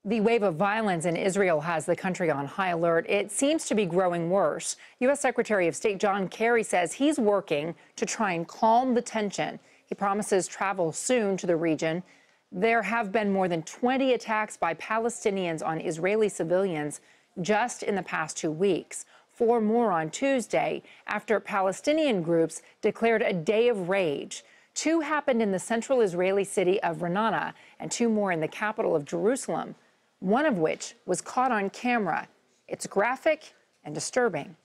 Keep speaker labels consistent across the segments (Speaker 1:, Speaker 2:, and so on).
Speaker 1: The wave of violence in Israel has the country on high alert. It seems to be growing worse. U.S. Secretary of State John Kerry says he's working to try and calm the tension. He promises travel soon to the region. There have been more than 20 attacks by Palestinians on Israeli civilians just in the past 2 weeks. 4 more on Tuesday after Palestinian groups declared a day of rage. 2 happened in the central Israeli city of Ra'anana and 2 more in the capital of Jerusalem, one of which was caught on camera. It's graphic and disturbing.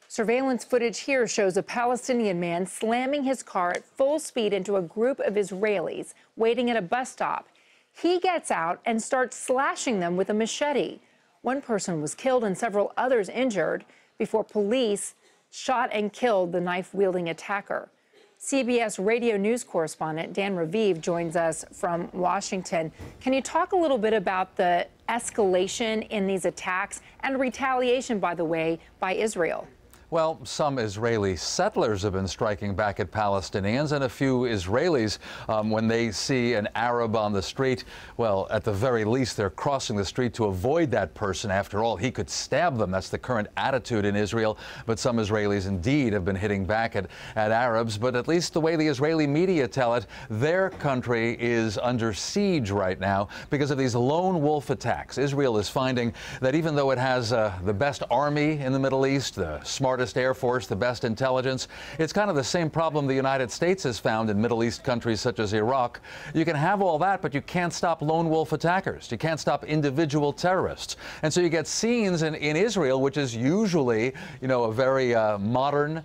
Speaker 1: Surveillance footage here shows a Palestinian man slamming his car at full speed into a group of Israelis waiting at a bus stop. He gets out and starts slashing them with a machete. One person was killed and several others injured before police shot and killed the knife-wielding attacker. CBS Radio News correspondent Dan Raviv joins us from Washington. Can you talk a little bit about the escalation in these attacks and retaliation, by the way, by Israel?
Speaker 2: Well, some Israeli settlers have been striking back at Palestinians, and a few Israelis, when they see an Arab on the street, well, at the very least, they're crossing the street to avoid that person. After all, he could stab them. That's the current attitude in Israel. But some Israelis indeed have been hitting back at Arabs. But at least the way the Israeli media tell it, their country is under siege right now because of these lone wolf attacks. Israel is finding that even though it has the best army in the Middle East, the smartest Air Force, the best intelligence, it's kind of the same problem the United States has found in Middle East countries such as Iraq. You can have all that, but you can't stop lone wolf attackers. You can't stop individual terrorists. And so you get scenes in Israel, which is usually, you know, a very modern,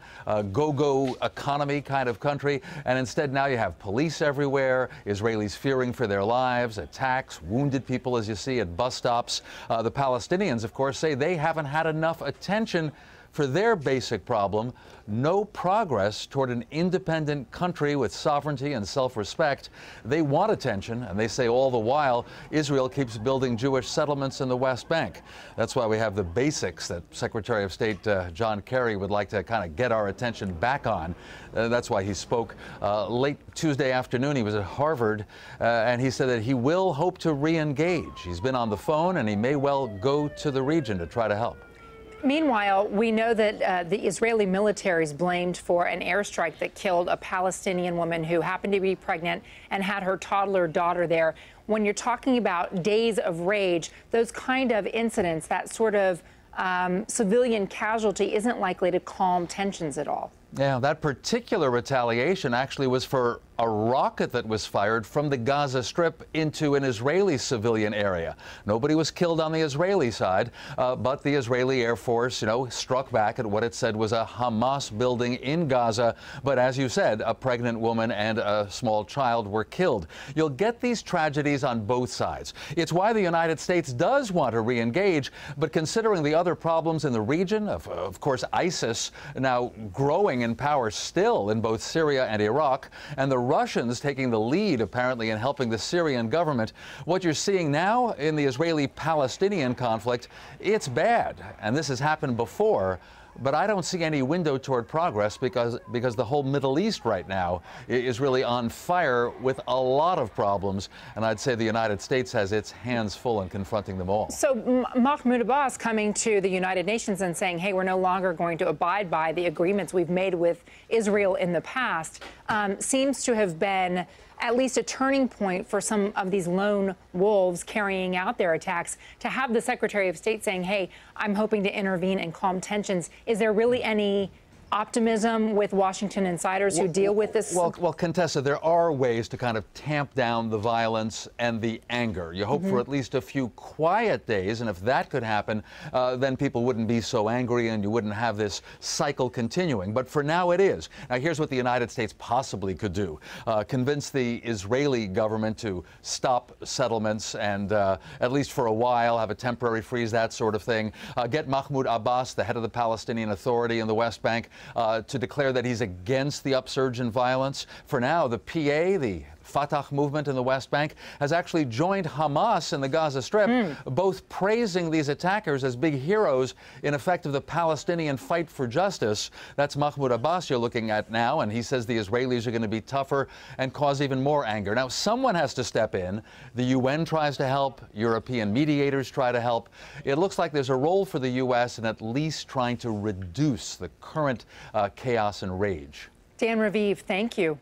Speaker 2: go-go economy kind of country. And instead now you have police everywhere, Israelis fearing for their lives, attacks, wounded people, as you see at bus stops. The Palestinians, of course, say they haven't had enough attention for their basic problem: no progress toward an independent country with sovereignty and self-respect. They want attention, and they say all the while Israel keeps building Jewish settlements in the West Bank. That's why we have the basics that Secretary of State John Kerry would like to kind of get our attention back on. That's why he spoke late Tuesday afternoon. He was at Harvard, and he said that he will hope to re-engage. He's been on the phone, and he may well go to the region to try to help.
Speaker 1: Meanwhile, we know that the Israeli military is blamed for an airstrike that killed a Palestinian woman who happened to be pregnant and had her toddler daughter there. When you're talking about days of rage, those kind of incidents, that sort of civilian casualty isn't likely to calm tensions at all.
Speaker 2: Yeah, that particular retaliation actually was for a rocket that was fired from the Gaza Strip into an Israeli civilian area. Nobody was killed on the Israeli side, but the Israeli Air Force, struck back at what it said was a Hamas building in Gaza. But as you said, a pregnant woman and a small child were killed. You'll get these tragedies on both sides. It's why the United States does want to re-engage, but considering the other problems in the region, of course, ISIS now growing in power still in both Syria and Iraq, and the Russians taking the lead apparently in helping the Syrian government, what you're seeing now in the Israeli-Palestinian conflict, it's bad. And this has happened before. But I don't see any window toward progress because the whole Middle East right now is really on fire with a lot of problems. And I'd say the United States has its hands full in confronting them all.
Speaker 1: So Mahmoud Abbas coming to the United Nations and saying, hey, we're no longer going to abide by the agreements we've made with Israel in the past, seems to have been at least a turning point for some of these lone wolves carrying out their attacks. To have the Secretary of State saying, hey, I'm hoping to intervene and calm tensions, is there really any optimism with Washington insiders who deal with this?
Speaker 2: Well, Contessa, there are ways to kind of tamp down the violence and the anger. You hope for at least a few quiet days, and if that could happen, then people wouldn't be so angry and you wouldn't have this cycle continuing. But for now, it is. Now, here's what the United States possibly could do. Convince the Israeli government to stop settlements and, at least for a while, have a temporary freeze, that sort of thing. Get Mahmoud Abbas, the head of the Palestinian Authority in the West Bank, to declare that he's against the upsurge in violence. For now, the PA, the Fatah movement in the West Bank, has actually joined Hamas in the Gaza Strip, both praising these attackers as big heroes in effect of the Palestinian fight for justice. That's Mahmoud Abbas you're looking at now, and he says the Israelis are going to be tougher and cause even more anger. Now, someone has to step in. The UN tries to help. European mediators try to help. It looks like there's a role for the U.S. in at least trying to reduce the current chaos and rage.
Speaker 1: Dan Raviv, thank you.